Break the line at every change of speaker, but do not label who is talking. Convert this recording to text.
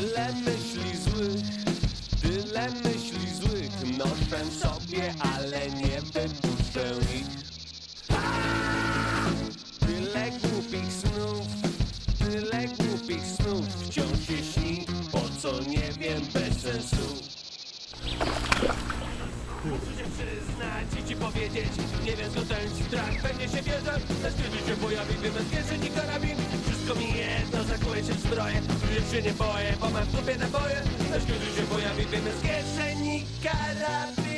Tyle myśli złych, tyle myśli złych. Noszę w sobie, ale nie wypuszczę ich. Tyle głupich snów, tyle głupich snów. Wciąż się śni, po co nie wiem, bez sensu. Muszę się przyznać i ci powiedzieć, nie wiem skąd ten strach, pewnie się bierze. Lecz kiedy się pojawi, wyjmę z kieszeni karabin. Wszystko mi jedno, zakuję się w zbroję. Już się nie boję, bo mam w dupie naboje. Lecz kiedy się pojawi, wyjmę z kieszeni karabin.